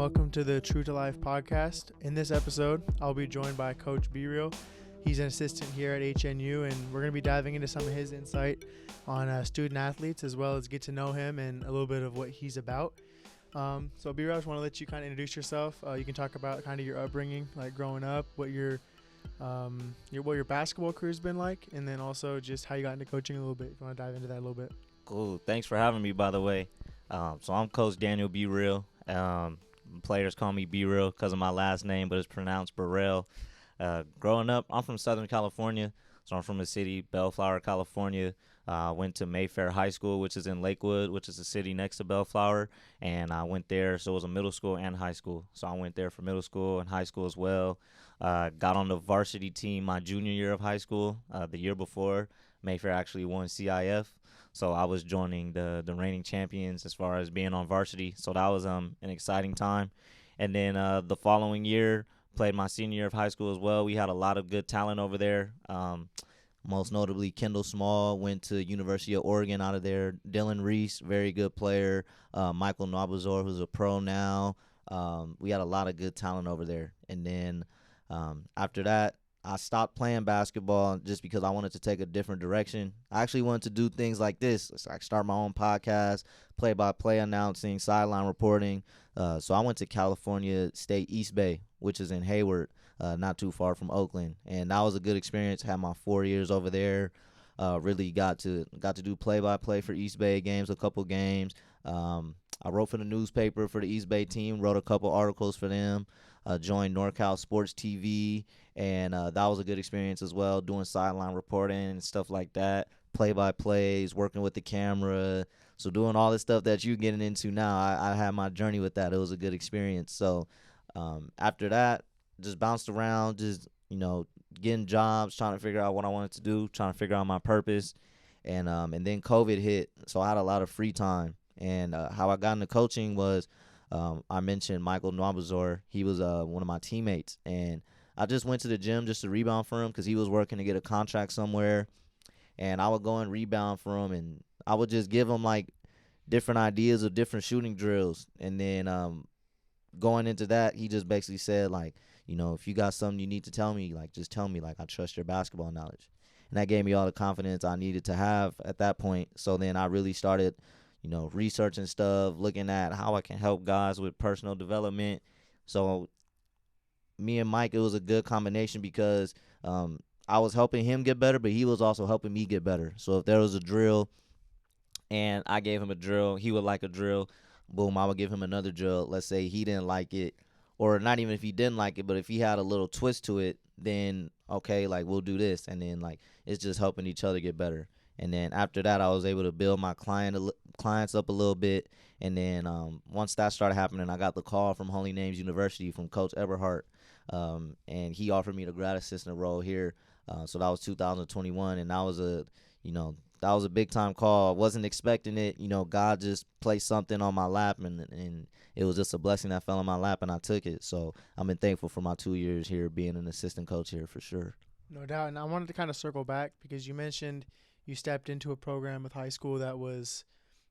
welcome to the True to Life podcast. In this episode, I'll be joined by Coach Bereal. He's an assistant here at HNU, and we're going to be diving into some of his insight on student athletes, as well as get to know him and a little bit of what he's about. So Bereal, I just want to let you kind of introduce yourself. You can talk about kind of your upbringing, like growing up, what your basketball career's been like, and then also just how you got into coaching a little bit. If you want to dive into that a little bit. Cool. Thanks for having me, by the way. So I'm Coach Daniel Bereal. Players call me Bereal because of my last name, but it's pronounced Bereal. Growing up, I'm from Southern California, so I'm from the city, Bellflower, California. Went to Mayfair High School, which is in Lakewood, which is a city next to Bellflower, and I went there. So it was a middle school and high school. So I went there for middle school and high school as well. Got on the varsity team my junior year of high school. The year before, Mayfair actually won CIF. So I was joining the reigning champions as far as being on varsity. So that was an exciting time. And then the following year, played my senior year of high school as well. We had a lot of good talent over there. Most notably, Kendall Small went to University of Oregon out of there. Dylan Reese, very good player. Michael Nabazor, who's a pro now. We had a lot of good talent over there. And then after that, I stopped playing basketball just because I wanted to take a different direction. I actually wanted to do things like this. So I start my own podcast, play-by-play announcing, sideline reporting. So I went to California State East Bay, which is in Hayward, not too far from Oakland. And that was a good experience. Had my 4 years over there. Really got to do play-by-play for East Bay games, a couple games. I wrote for the newspaper for the East Bay team, wrote a couple articles for them. Joined NorCal Sports TV, and that was a good experience as well, doing sideline reporting and stuff like that, play-by-plays, working with the camera. So doing all this stuff that you're getting into now, I had my journey with that. It was a good experience. So after that, just bounced around, just, getting jobs, trying to figure out what I wanted to do, trying to figure out my purpose. And then COVID hit, so I had a lot of free time. And how I got into coaching was I mentioned Michael Nabazor. He was one of my teammates, and I just went to the gym just to rebound for him because he was working to get a contract somewhere, and I would go and rebound for him, and I would just give him like different ideas of different shooting drills. And then going into that, he just basically said, like, if you got something you need to tell me, like, just tell me, like, I trust your basketball knowledge. And that gave me all the confidence I needed to have at that point. So then I really started researching stuff, looking at how I can help guys with personal development. So me and Mike, it was a good combination because I was helping him get better, but he was also helping me get better. So if there was a drill and I gave him a drill, he would like a drill, boom, I would give him another drill. Let's say he didn't like it, or not even if he didn't like it, but if he had a little twist to it, then okay, like, we'll do this. And then, like, it's just helping each other get better. And then after that, I was able to build my clients up a little bit. And then once that started happening, I got the call from Holy Names University from Coach Eberhardt, and he offered me the grad assistant role here. So that was 2021, and that was a big time call. I wasn't expecting it. God just placed something on my lap, and it was just a blessing that fell on my lap, and I took it. So I've been thankful for my 2 years here, being an assistant coach here for sure. No doubt. And I wanted to kind of circle back because you mentioned you stepped into a program with high school that was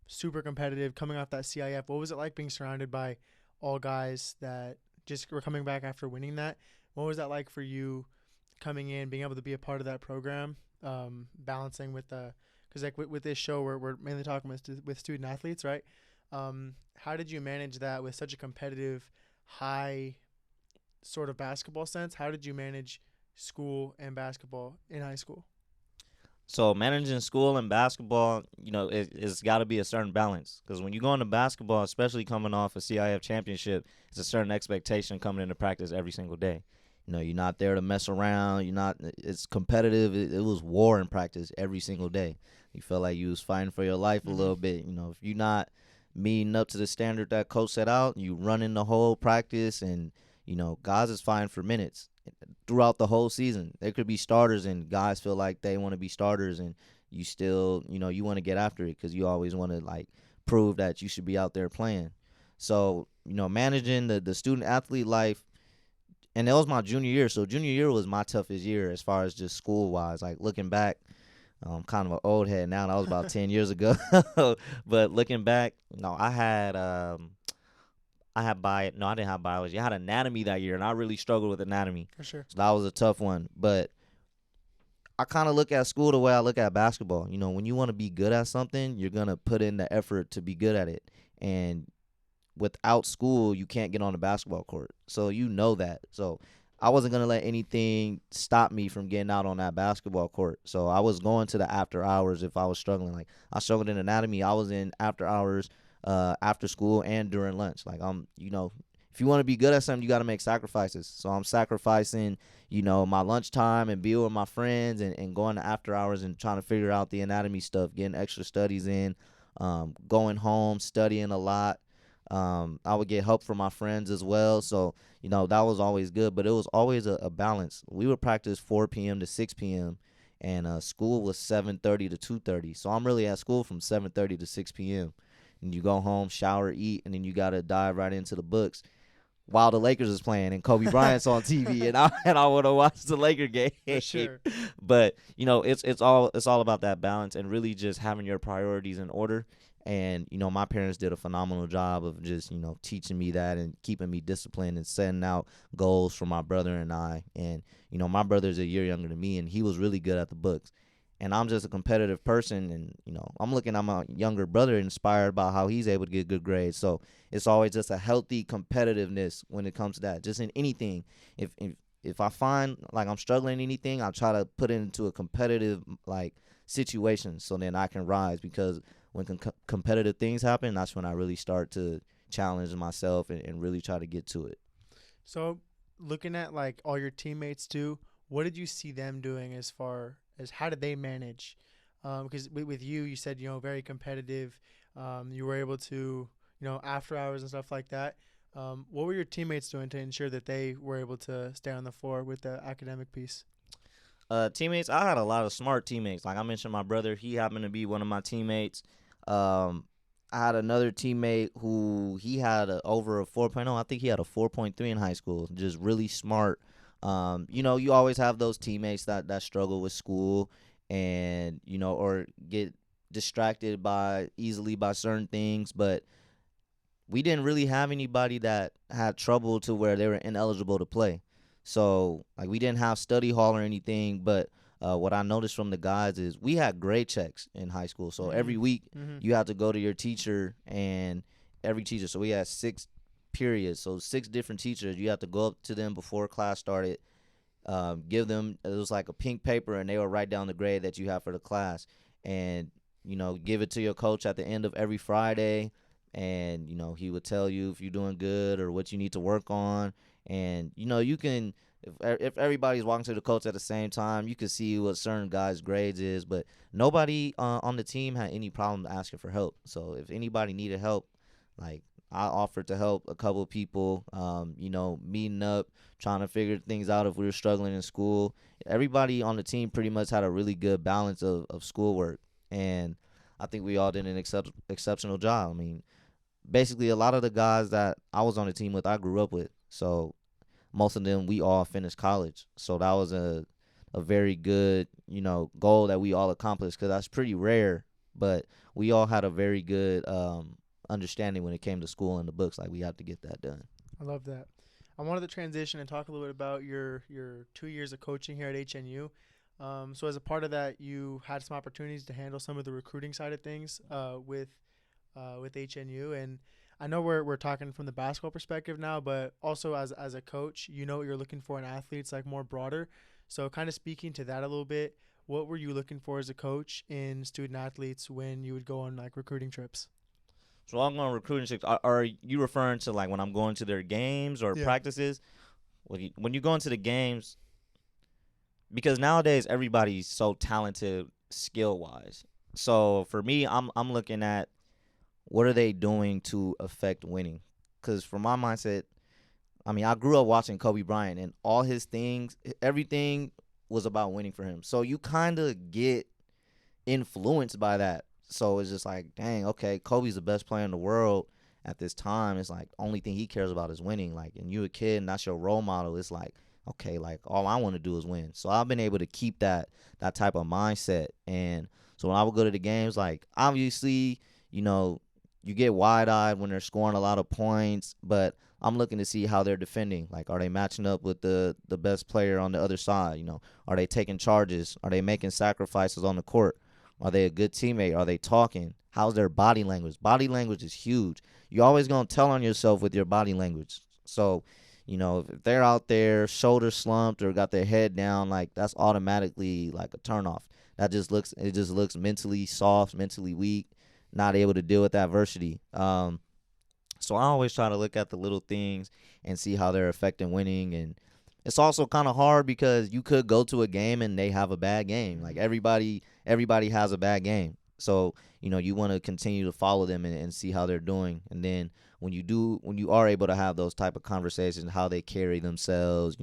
super competitive, coming off that CIF. What was it like being surrounded by all guys that just were coming back after winning that? What was that like for you coming in, being able to be a part of that program, balancing with because like with this show, we're mainly talking with student athletes, right? How did you manage that with such a competitive, high sort of basketball sense? How did you manage school and basketball in high school? So managing school and basketball, it's got to be a certain balance, because when you go into basketball, especially coming off a CIF championship, it's a certain expectation coming into practice every single day. You're not there to mess around. It's competitive. It was war in practice every single day. You felt like you was fighting for your life a little bit. If you're not meeting up to the standard that coach set out, you running the whole practice, and, guys is fighting for minutes throughout the whole season. There could be starters, and guys feel like they want to be starters, and you still, you want to get after it because you always want to, like, prove that you should be out there playing. So, managing the student athlete life, and that was my junior year. So junior year was my toughest year as far as just school-wise. Like, looking back, I'm kind of an old head now. That was about 10 years ago. But looking back, I had I had no, I didn't have biology. I had anatomy that year, and I really struggled with anatomy. For sure. So that was a tough one. But I kind of look at school the way I look at basketball. You know, when you want to be good at something, you're going to put in the effort to be good at it. And without school, you can't get on the basketball court. So you know that. So I wasn't going to let anything stop me from getting out on that basketball court. So I was going to the after hours if I was struggling. Like I struggled in anatomy, I was in after hours, after school and during lunch. Like you know, if you want to be good at something, you got to make sacrifices. So I'm sacrificing, you know, my lunchtime and being with my friends and going to after hours and trying to figure out the anatomy stuff, getting extra studies in, going home, studying a lot. I would get help from my friends as well. So, you know, that was always good, but it was always a balance. We would practice 4 p.m. to 6 p.m. and school was 7:30 to 2:30. So I'm really at school from 7:30 to 6 p.m. And you go home, shower, eat, and then you got to dive right into the books while the Lakers is playing and Kobe Bryant's on TV and I want to watch the Laker game. For sure. But, you know, it's all about that balance and really just having your priorities in order. And, you know, my parents did a phenomenal job of just, you know, teaching me that and keeping me disciplined and setting out goals for my brother and I. And, you know, my brother's a year younger than me, and he was really good at the books. And I'm just a competitive person, and, you know, I'm looking at my younger brother inspired by how he's able to get good grades. So it's always just a healthy competitiveness when it comes to that, just in anything. If I find like I'm struggling in anything, I try to put it into a competitive, like, situation so then I can rise, because when competitive things happen, that's when I really start to challenge myself and really try to get to it. So, looking at like all your teammates too, what did you see them doing as far as how did they manage? Because with you, you said, you know, very competitive. You were able to, you know, after hours and stuff like that. What were your teammates doing to ensure that they were able to stay on the floor with the academic piece? Teammates, I had a lot of smart teammates. Like I mentioned, my brother, he happened to be one of my teammates. I had another teammate who he had over a 4.0. I think he had a 4.3 in high school. Just really smart. You know, you always have those teammates that struggle with school and, you know, or get distracted easily by certain things. But we didn't really have anybody that had trouble to where they were ineligible to play. So, like, we didn't have study hall or anything, but what I noticed from the guys is we had grade checks in high school. So every week you had to go to your teacher, and every teacher. So we had 6 periods. So 6 different teachers. You have to go up to them before class started, give them, it was like a pink paper, and they would write down the grade that you have for the class. And, you know, give it to your coach at the end of every Friday. And, you know, he would tell you if you're doing good or what you need to work on. And, you know, you can, if everybody's walking to the coach at the same time, you can see what certain guys' grades is. But nobody on the team had any problem asking for help. So if anybody needed help, like, I offered to help a couple of people, you know, meeting up, trying to figure things out if we were struggling in school. Everybody on the team pretty much had a really good balance of schoolwork. And I think we all did an exceptional job. I mean, basically a lot of the guys that I was on the team with, I grew up with. So most of them, we all finished college. So that was a very good, you know, goal that we all accomplished, because that's pretty rare. But we all had a very good understanding when it came to school and the books. Like, we had to get that done. I love that. I wanted to transition and talk a little bit about your 2 years of coaching here at HNU. So as a part of that, you had some opportunities to handle some of the recruiting side of things with HNU, and I know we're talking from the basketball perspective now, but also as a coach, you know what you're looking for in athletes, like more broader. So kind of speaking to that a little bit, what were you looking for as a coach in student athletes when you would go on like recruiting trips? So I'm going recruiting trips. Are you referring to like when I'm going to their games or practices? When you go into the games, because nowadays everybody's so talented skill wise. So for me, I'm looking at what are they doing to affect winning? Because from my mindset, I mean, I grew up watching Kobe Bryant, and all his things, everything was about winning for him. So you kind of get influenced by that. So it's just like, dang, okay, Kobe's the best player in the world at this time. It's like only thing he cares about is winning. Like, and you a kid and that's your role model. It's like, okay, like all I want to do is win. So I've been able to keep that type of mindset. And so when I would go to the games, like obviously, you know, you get wide-eyed when they're scoring a lot of points, but I'm looking to see how they're defending. Like, are they matching up with the best player on the other side? Are they taking charges? Are they making sacrifices on the court? Are they a good teammate? Are they talking? How's their body language? Body language is huge. You're always going to tell on yourself with your body language. So, if they're out there shoulder slumped or got their head down, like, that's automatically like a turnoff. It just looks mentally soft, mentally weak, not able to deal with adversity. So I always try to look at the little things and see how they're affecting winning. And it's also kind of hard because you could go to a game and they have a bad game. Like, everybody has a bad game. So, you want to continue to follow them and see how they're doing. And then when you are able to have those type of conversations, how they carry themselves,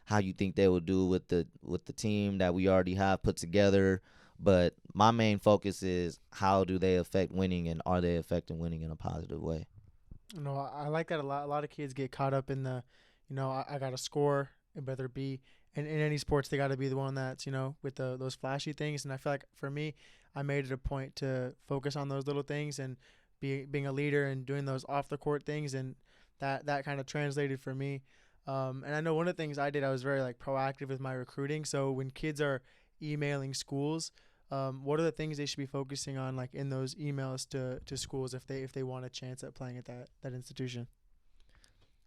how you think they will do with the team that we already have put together. But my main focus is, how do they affect winning, and are they affecting winning in a positive way? No, I like that a lot. A lot of kids get caught up in I got to score, and whether it be in any sports, they got to be the one that's, with those flashy things. And I feel like for me, I made it a point to focus on those little things and being a leader and doing those off the court things. And that kind of translated for me. And I know one of the things I did, I was very like proactive with my recruiting. So when kids are emailing schools, what are the things they should be focusing on, like in those emails to schools, if they want a chance at playing at that institution?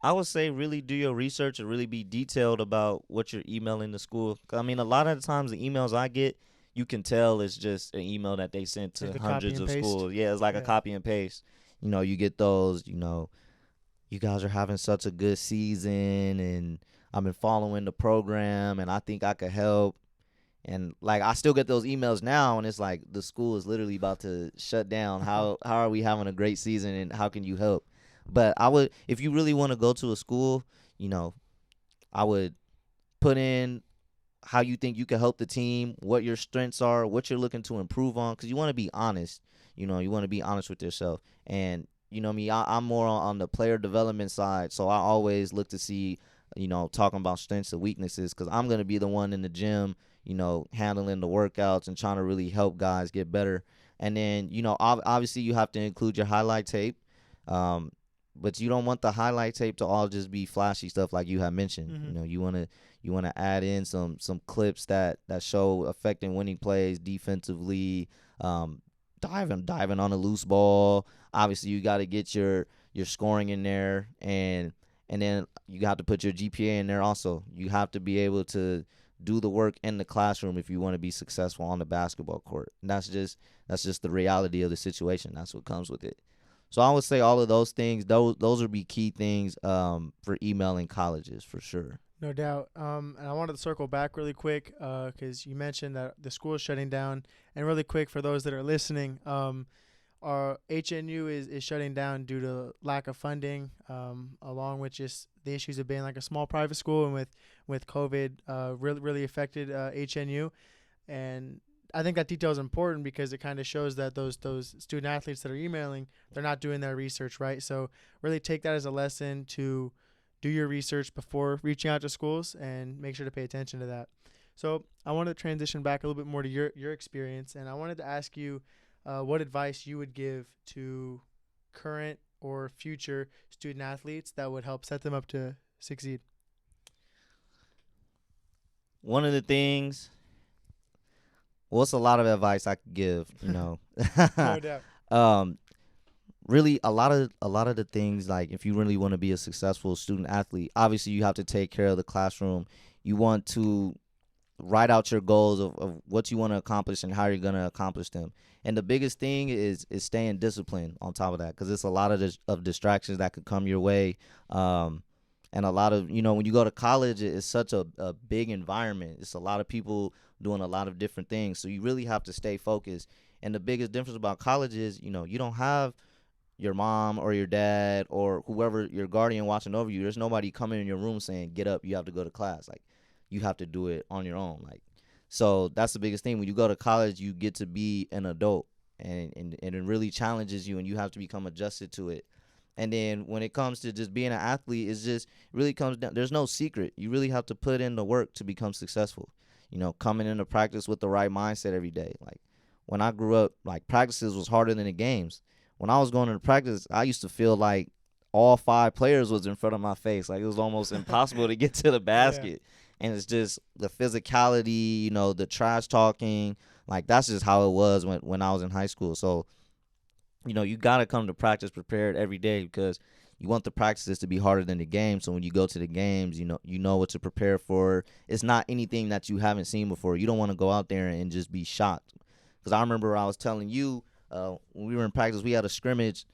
I would say really do your research and really be detailed about what you're emailing the school. I mean, a lot of the times the emails I get, you can tell it's just an email that they sent to Like the copy hundreds and of paste. schools. Yeah, it's like a Yeah. copy and paste. You get those, you guys are having such a good season, and I've been following the program, and I think I could help. And like, I still get those emails now, and it's like the school is literally about to shut down. How are we having a great season, and how can you help? But I would, if you really want to go to a school, you know, I would put in how you think you can help the team, what your strengths are, what you're looking to improve on, because you want to be honest. You want to be honest with yourself. And me, I'm more on the player development side, so I always look to see, talking about strengths and weaknesses, because I'm gonna be the one in the gym, handling the workouts and trying to really help guys get better. And then, obviously you have to include your highlight tape. But you don't want the highlight tape to all just be flashy stuff like you have mentioned. Mm-hmm. You wanna add in some clips that show effective winning plays defensively, diving on a loose ball. Obviously, you got to get your scoring in there, and then you have to put your GPA in there also. You have to be able to do the work in the classroom if you want to be successful on the basketball court. And that's just the reality of the situation. That's what comes with it. So I would say all of those things, those would be key things for emailing colleges for sure. No doubt. And I wanted to circle back really quick because you mentioned that the school is shutting down. And really quick, for those that are listening, our HNU is shutting down due to lack of funding, along with just the issues of being like a small private school, and with COVID really affected HNU. And I think that detail is important because it kind of shows that those student athletes that are emailing, they're not doing their research right. So really take that as a lesson to do your research before reaching out to schools, and make sure to pay attention to that. So I want to transition back a little bit more to your experience, and I wanted to ask you what advice you would give to current or future student athletes that would help set them up to succeed. One of the things, well, it's a lot of advice I could give, No doubt. um, really a lot of the things, like if you really want to be a successful student athlete, obviously you have to take care of the classroom. You want to write out your goals of what you want to accomplish and how you're going to accomplish them. And the biggest thing is staying disciplined on top of that, because it's a lot of distractions that could come your way. And a lot of, when you go to college, it's such a big environment. It's a lot of people doing a lot of different things. So you really have to stay focused. And the biggest difference about college is, you don't have your mom or your dad or whoever, your guardian, watching over you. There's nobody coming in your room saying, get up, you have to go to class. Like, you have to do it on your own. Like, so that's the biggest thing. When you go to college, you get to be an adult, and it really challenges you, and you have to become adjusted to it. And then when it comes to just being an athlete, it's just really comes down. There's no secret. You really have to put in the work to become successful. Coming into practice with the right mindset every day. Like, when I grew up, like, practices was harder than the games. when I was going to practice, I used to feel like all 5 players was in front of my face. Like, it was almost impossible to get to the Yeah. basket. And it's just the physicality, the trash talking. Like, that's just how it was when I was in high school. So, you got to come to practice prepared every day, because you want the practices to be harder than the game. So when you go to the games, you know what to prepare for. It's not anything that you haven't seen before. You don't want to go out there and just be shocked. Because I remember I was telling you, when we were in practice, we had a scrimmage,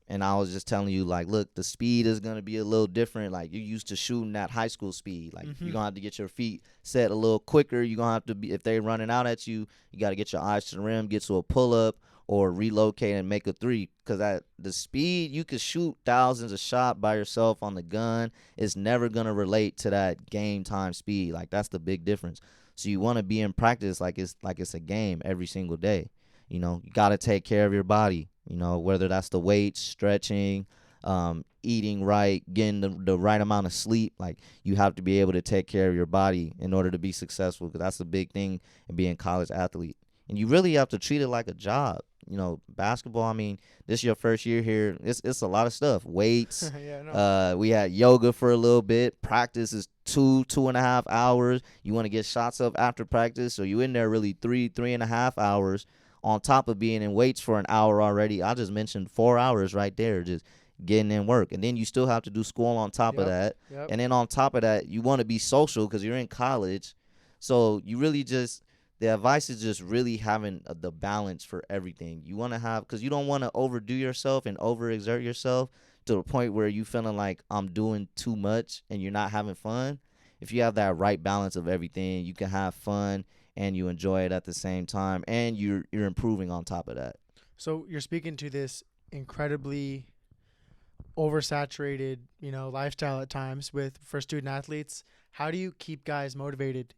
and I was just telling you, like, look, the speed is going to be a little different. Like, you're used to shooting at high school speed. Like, you're going to have to get your feet set a little quicker. You're going to have to be, if they're running out at you, you got to get your eyes to the rim, get to a pull-up, or relocate and make a three. Because at the speed, you could shoot thousands of shots by yourself on the gun. It's never going to relate to that game time speed. Like, that's the big difference. So you want to be in practice like it's a game every single day. You got to take care of your body, whether that's the weights, stretching, eating right, getting the right amount of sleep. Like, you have to be able to take care of your body in order to be successful, because that's the big thing in being a college athlete. And you really have to treat it like a job. Basketball, I mean, this is your first year here. It's a lot of stuff. Weights. Yeah, no. We had yoga for a little bit. Practice is 2.5 hours. You want to get shots up after practice, so you in there really 3.5 hours on top of being in weights for an hour already. I just mentioned 4 hours right there, just getting in work. And then you still have to do school on top of that. Yep. And then on top of that, you want to be social because you're in college. So you really just, the advice is just really having the balance for everything. You want to have, because you don't want to overdo yourself and overexert yourself to the point where you feeling like I'm doing too much and you're not having fun. If you have that right balance of everything, you can have fun and you enjoy it at the same time, and you're improving on top of that. So you're speaking to this incredibly oversaturated, lifestyle at times for student athletes. How do you keep guys motivated?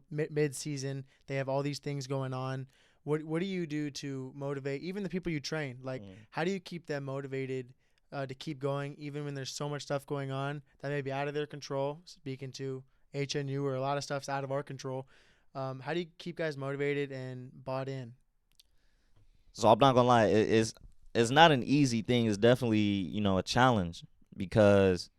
Mid season, they have all these things going on. What do you do to motivate even the people you train? Like, how do you keep them motivated to keep going even when there's so much stuff going on that may be out of their control? Speaking to HNU, or a lot of stuff's out of our control. How do you keep guys motivated and bought in? So I'm not gonna lie, it's not an easy thing. It's definitely a challenge, because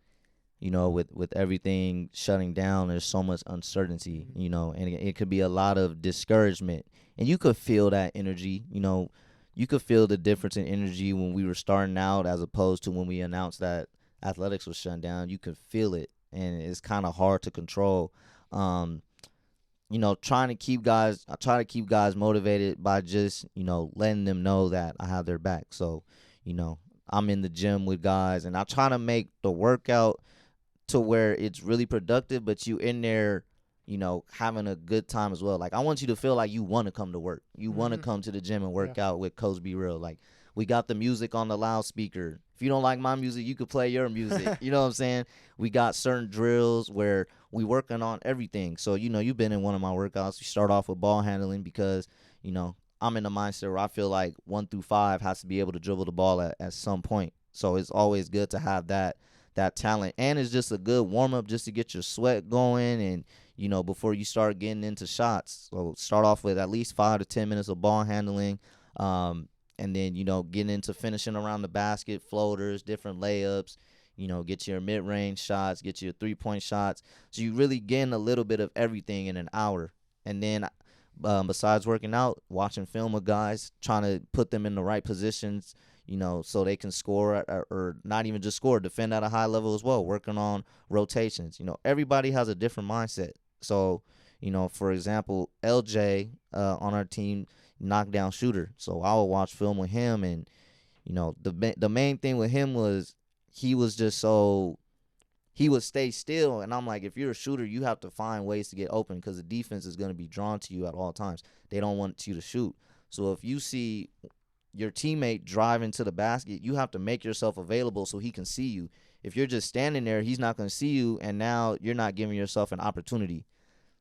with everything shutting down, there's so much uncertainty, and it could be a lot of discouragement, and you could feel that energy. You could feel the difference in energy when we were starting out as opposed to when we announced that athletics was shut down. You could feel it, and it's kind of hard to control. Trying to keep guys, I try to keep guys motivated by just, letting them know that I have their back. So, I'm in the gym with guys, and I try to make the workout to where it's really productive, but you in there, having a good time as well. Like, I want you to feel like you want to come to work. You want to come to the gym and work out with Coach Bereal. Like, we got the music on the loudspeaker. If you don't like my music, you could play your music. You know what I'm saying? We got certain drills where we working on everything. So, you've been in one of my workouts. You start off with ball handling because, I'm in the mindset where I feel like 1 through 5 has to be able to dribble the ball at some point. So it's always good to have that talent. And it's just a good warm-up just to get your sweat going and, before you start getting into shots. So start off with at least 5 to 10 minutes of ball handling. And then, getting into finishing around the basket, floaters, different layups, get your mid-range shots, get your three-point shots. So you really getting a little bit of everything in an hour. And then besides working out, watching film of guys, trying to put them in the right positions, so they can score or not even just score, defend at a high level as well, working on rotations. Everybody has a different mindset. So, for example, LJ on our team, knockdown shooter. So I would watch film with him, and the main thing with him was he was just so he would stay still, and I'm like, if you're a shooter, you have to find ways to get open because the defense is going to be drawn to you at all times. They don't want you to shoot. So if you see your teammate driving to the basket, you have to make yourself available so he can see you. If you're just standing there, he's not going to see you, and now you're not giving yourself an opportunity.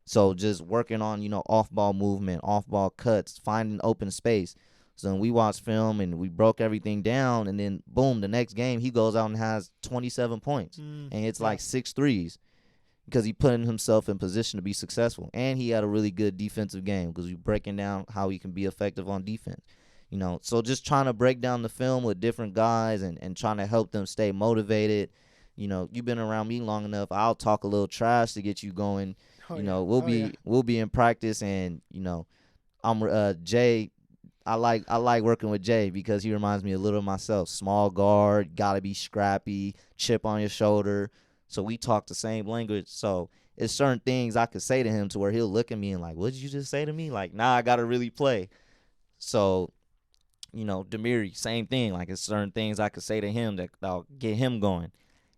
So just working on, off-ball movement, off-ball cuts, finding open space. So we watched film and we broke everything down, and then, boom, the next game he goes out and has 27 points. And it's like 6 threes because he put himself in position to be successful. And he had a really good defensive game because we're breaking down how he can be effective on defense. So just trying to break down the film with different guys and trying to help them stay motivated. You've been around me long enough. I'll talk a little trash to get you going. Oh yeah. We'll Oh yeah. be in practice, and I'm Jay. I like working with Jay because he reminds me a little of myself. Small guard, gotta be scrappy, chip on your shoulder. So we talk the same language. So it's certain things I could say to him to where he'll look at me and like, what did you just say to me? Like, nah, I gotta really play. So Demiri, same thing. Like, it's certain things I could say to him that'll get him going,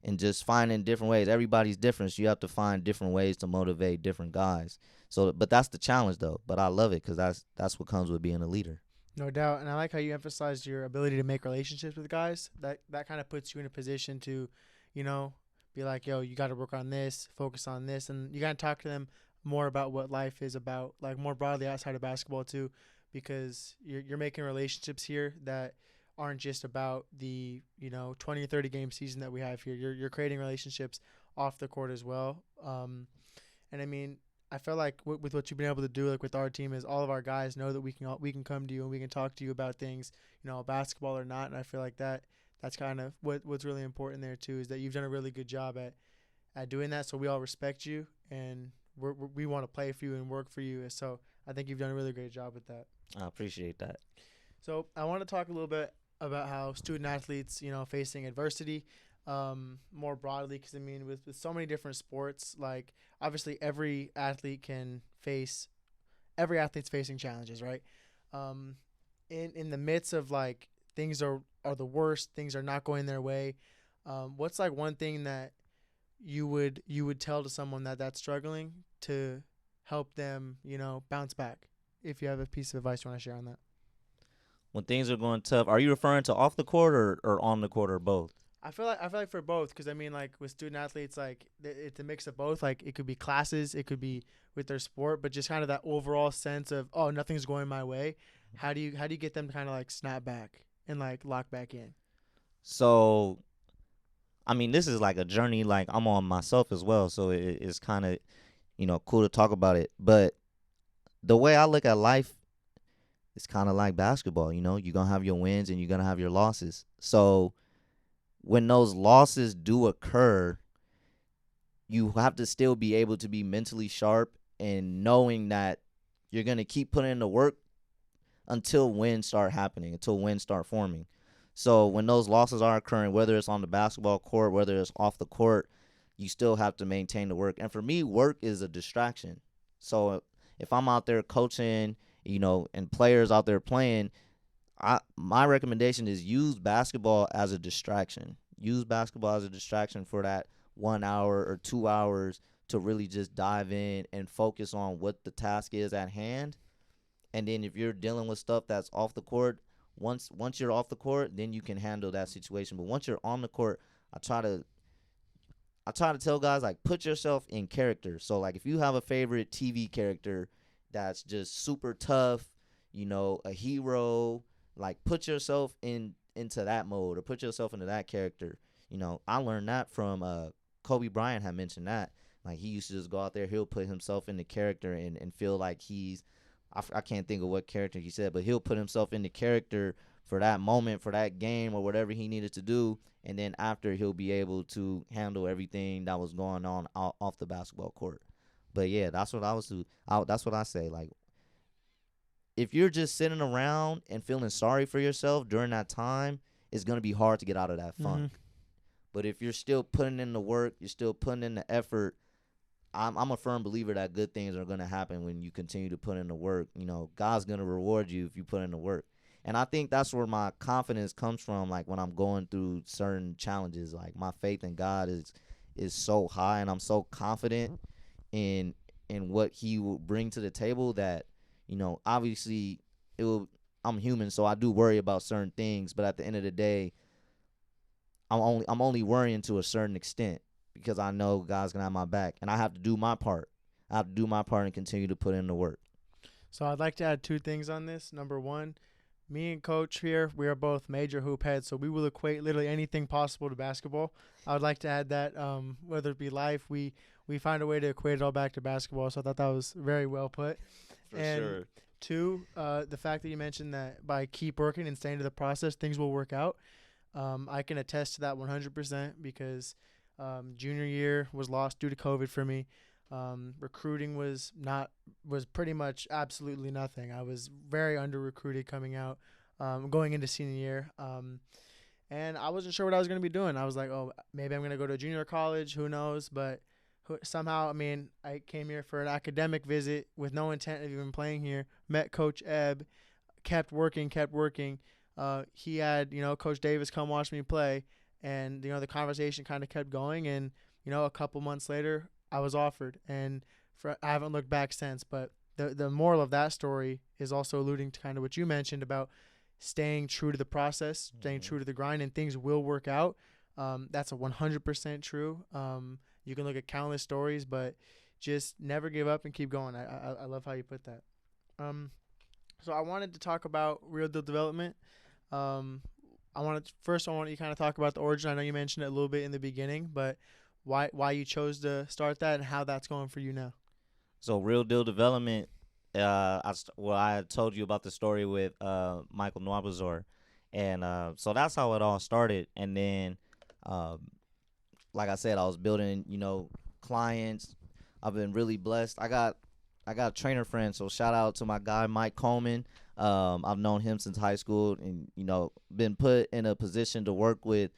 and just finding different ways. Everybody's different, so you have to find different ways to motivate different guys. So, but that's the challenge though. But I love it because that's what comes with being a leader. No doubt, and I like how you emphasized your ability to make relationships with guys. That kind of puts you in a position to, you know, be like, yo, you got to work on this, focus on this, and you got to talk to them more about what life is about, like more broadly outside of basketball too, because you're making relationships here that aren't just about the 20 or 30 game season that we have here. You're creating relationships off the court as well. And I mean, I feel like with what you've been able to do, like with our team, is all of our guys know that we can come to you and we can talk to you about things, basketball or not. And I feel like that's kind of what's really important there too, is that you've done a really good job at doing that. So we all respect you, and we want to play for you and work for you. So I think you've done a really great job with that. I appreciate that. So I want to talk a little bit about how student athletes, facing adversity, more broadly, because I mean, with so many different sports, like obviously every athlete's facing challenges, right? In the midst of like things are the worst, things are not going their way. What's like one thing that you would tell to someone that's struggling to help them, bounce back? If you have a piece of advice you want to share on that. When things are going tough, are you referring to off the court or on the court or both? I feel like for both, because I mean, like with student athletes, like it's a mix of both. Like it could be classes, it could be with their sport, but just kind of that overall sense of, oh, nothing's going my way. How do you get them to kind of like snap back and like lock back in? So, I mean, this is like a journey like I'm on myself as well. So it's kind of cool to talk about it. But the way I look at life, it's kind of like basketball. You're gonna have your wins and you're gonna have your losses. So when those losses do occur, you have to still be able to be mentally sharp and knowing that you're going to keep putting in the work until wins start happening, until wins start forming. So when those losses are occurring, whether it's on the basketball court, whether it's off the court, you still have to maintain the work. And for me, work is a distraction. So if I'm out there coaching, and players out there playing, my recommendation is use basketball as a distraction. Use basketball as a distraction for that 1 hour or 2 hours to really just dive in and focus on what the task is at hand. And then if you're dealing with stuff that's off the court, once you're off the court, then you can handle that situation. But once you're on the court, I try to tell guys, like, put yourself in character. So like if you have a favorite TV character that's just super tough, a hero, like put yourself into that mode or put yourself into that character. I learned that from Kobe Bryant had mentioned that. Like he used to just go out there, he'll put himself in the character and feel like I can't think of what character he said, but he'll put himself in the character for that moment, for that game or whatever he needed to do. And then after, he'll be able to handle everything that was going on off the basketball court. But yeah, that's what that's what I say. Like, if you're just sitting around and feeling sorry for yourself during that time, it's going to be hard to get out of that funk. Mm-hmm. But if you're still putting in the work, you're still putting in the effort, I'm a firm believer that good things are going to happen when you continue to put in the work. God's going to reward you if you put in the work. And I think that's where my confidence comes from, like when I'm going through certain challenges. Like my faith in God is so high, and I'm so confident in what he will bring to the table that, obviously I'm human, so I do worry about certain things, but at the end of the day, I'm only worrying to a certain extent because I know God's gonna have my back, and I have to do my part. I have to do my part and continue to put in the work. So I'd like to add two things on this. Number one, me and Coach here, we are both major hoop heads, so we will equate literally anything possible to basketball. I would like to add that, whether it be life, we find a way to equate it all back to basketball. So I thought that was very well put. For sure. Two, the fact that you mentioned that by keep working and staying to the process, things will work out. I can attest to that 100% because junior year was lost due to COVID for me. Recruiting was pretty much absolutely nothing. I was very under recruited coming out, going into senior year. And I wasn't sure what I was going to be doing. I was like, oh, maybe I'm going to go to junior college. Who knows? But somehow, I mean, I came here for an academic visit with no intent of even playing here. Met Coach Ebb, kept working, kept working. He had, Coach Davis come watch me play, and the conversation kind of kept going. And a couple months later, I was offered, and I haven't looked back since. But the moral of that story is also alluding to kind of what you mentioned about staying true to the process, staying true to the grind, and things will work out. That's a 100% true. You can look at countless stories, but just never give up and keep going. I love how you put that. So I wanted to talk about real deal development. I want you kind of talk about the origin. I know you mentioned it a little bit in the beginning, but why you chose to start that and how that's going for you now. So real deal development. I had told you about the story with Michael Noibazor, and so that's how it all started. And then, like I said, I was building, clients. I've been really blessed. I got trainer friends, so shout out to my guy Mike Coleman. I've known him since high school, and been put in a position to work with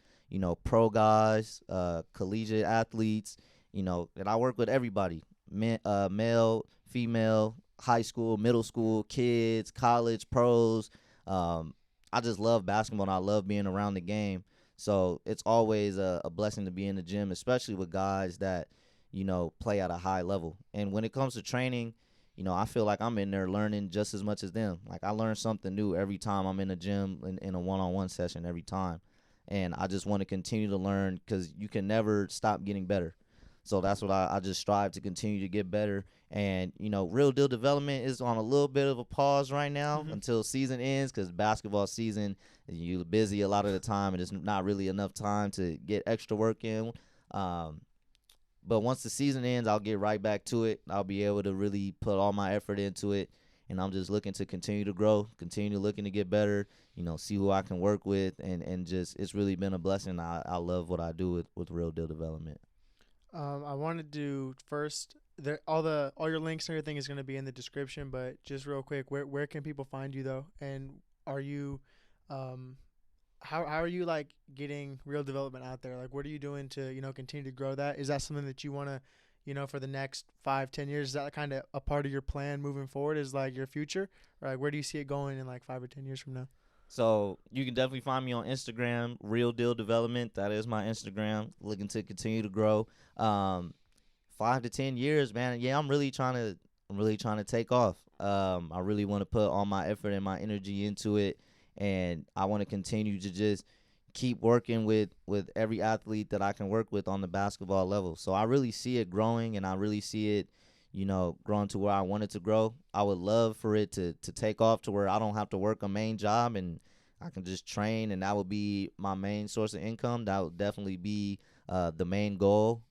pro guys, collegiate athletes, and I work with everybody, male, female, high school, middle school, kids, college, pros. I just love basketball, and I love being around the game. So it's always a blessing to be in the gym, especially with guys that play at a high level. And when it comes to training, I feel like I'm in there learning just as much as them. Like, I learn something new every time I'm in the gym in a one-on-one session every time. And I just want to continue to learn because you can never stop getting better. So that's what I just strive to continue to get better. And, real deal development is on a little bit of a pause right now until season ends, because basketball season, you're busy a lot of the time, and there's not really enough time to get extra work in. But once the season ends, I'll get right back to it. I'll be able to really put all my effort into it. And I'm just looking to continue to grow, continue looking to get better, see who I can work with. And just, it's really been a blessing. I love what I do with real deal development. I wanted to first, all your links and everything is going to be in the description, but just real quick, where can people find you though? And are you, how are you like getting real development out there? Like, what are you doing to continue to grow that? Is that something that you want to, for the next 5-10 years? Is that kind of a part of your plan moving forward? Is like your future, or like where do you see it going in like 5 or 10 years from now? So you can definitely find me on Instagram, Real Deal Development. That is my Instagram. Looking to continue to grow. 5 to 10 years, man. Yeah, I'm really trying to take off. I really want to put all my effort and my energy into it, and I want to continue to just keep working with every athlete that I can work with on the basketball level. So I really see it growing, and I really see it, growing to where I want it to grow. I would love for it to take off to where I don't have to work a main job and I can just train, and that would be my main source of income. That would definitely be the main goal.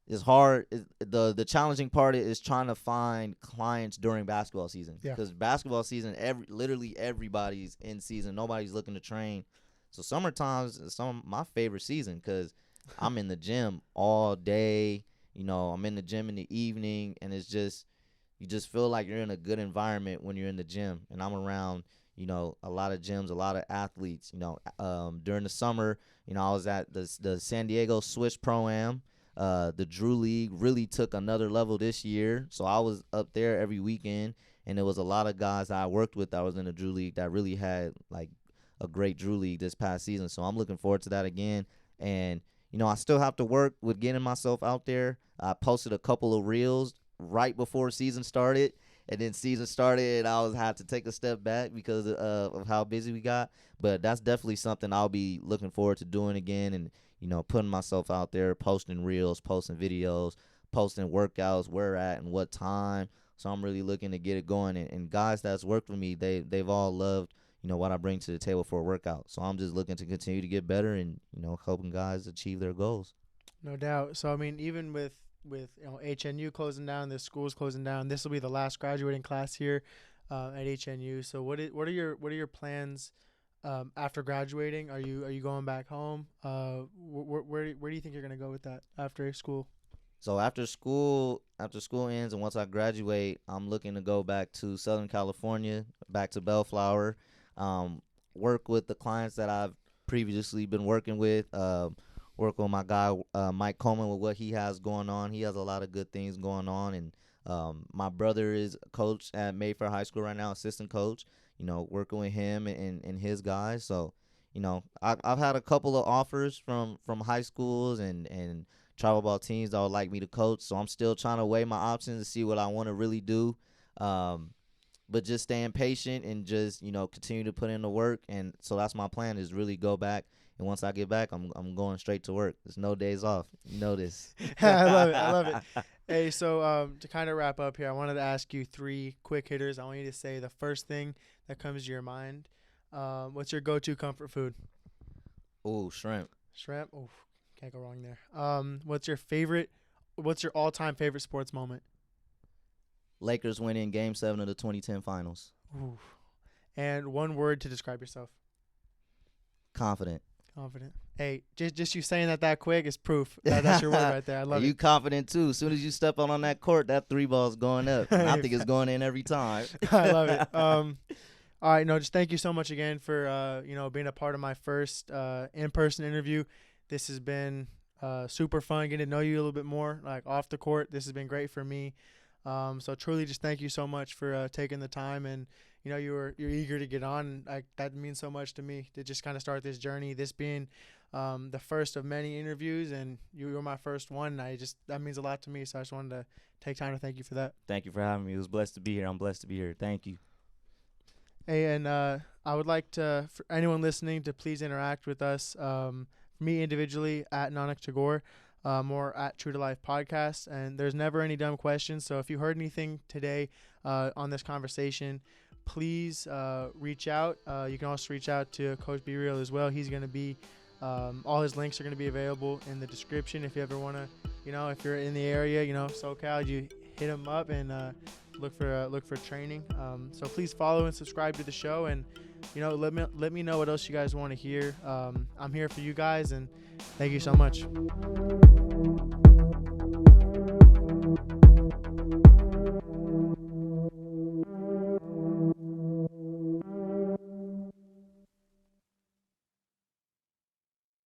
It's hard. The challenging part is trying to find clients during basketball season. Yeah. Because basketball season, literally everybody's in season. Nobody's looking to train. So summertime's some of my favorite season because I'm in the gym all day. I'm in the gym in the evening, and it's just, you just feel like you're in a good environment when you're in the gym. And I'm around, a lot of gyms, a lot of athletes. During the summer, I was at the San Diego Swiss Pro-Am. The Drew League really took another level this year. So I was up there every weekend, and there was a lot of guys that I worked with that was in the Drew League that really had like a great Drew League this past season. So I'm looking forward to that again. And, I still have to work with getting myself out there. I posted a couple of reels right before season started, and then season started, and I had to take a step back because of how busy we got. But that's definitely something I'll be looking forward to doing again, and putting myself out there, posting reels, posting videos, posting workouts, where at and what time. So I'm really looking to get it going. And guys that's worked with me, they've all loved what I bring to the table for a workout. So I'm just looking to continue to get better and helping guys achieve their goals. No doubt. So I mean, even with with HNU closing down, the schools closing down. This will be the last graduating class here at HNU. So what are your plans after graduating? Are you going back home? Where do you think you're gonna go with that after school? So after school ends and once I graduate, I'm looking to go back to Southern California, back to Bellflower, work with the clients that I've previously been working with. Work with my guy Mike Coleman with what he has going on. He has a lot of good things going on, and my brother is a coach at Mayfair High School right now, assistant coach. Working with him and his guys. So, I've had a couple of offers from high schools and travel ball teams that would like me to coach. So I'm still trying to weigh my options to see what I want to really do. But just staying patient and just continue to put in the work. And so that's my plan, is really go back. And once I get back, I'm going straight to work. There's no days off. You know this. I love it. I love it. Hey, so to kind of wrap up here, I wanted to ask you 3 quick hitters. I want you to say the first thing that comes to your mind. What's your go-to comfort food? Ooh, shrimp. Shrimp. Oh, can't go wrong there. What's your all-time favorite sports moment? Lakers winning Game 7 of the 2010 Finals. Ooh. And one word to describe yourself. Confident. Confident. Hey, just you saying that quick is proof. That's your word right there. I love You it. confident too. As soon as you step on that court, that 3 ball's going up. And I think it's going in every time. I love it. All right, no, just thank you so much again for being a part of my first in-person interview. This has been super fun getting to know you a little bit more, like off the court. This has been great for me. So truly, just thank you so much for taking the time, and you're eager to get on. That means so much to me to just kind of start this journey. This being the first of many interviews, and you were my first one. That means a lot to me. So I just wanted to take time to thank you for that. Thank you for having me. It was blessed to be here. I'm blessed to be here. Thank you. Hey, and I would like for anyone listening to please interact with us. Me individually at Nanik Tagore. More at True to Life podcast, and there's never any dumb questions. So if you heard anything today on this conversation, please reach out. You can also reach out to Coach Bereal as well. He's going to be all his links are going to be available in the description. If you ever want to, if you're in the area, SoCal, you hit him up and look for training. So please follow and subscribe to the show, and let me know what else you guys want to hear. I'm here for you guys, and thank you so much.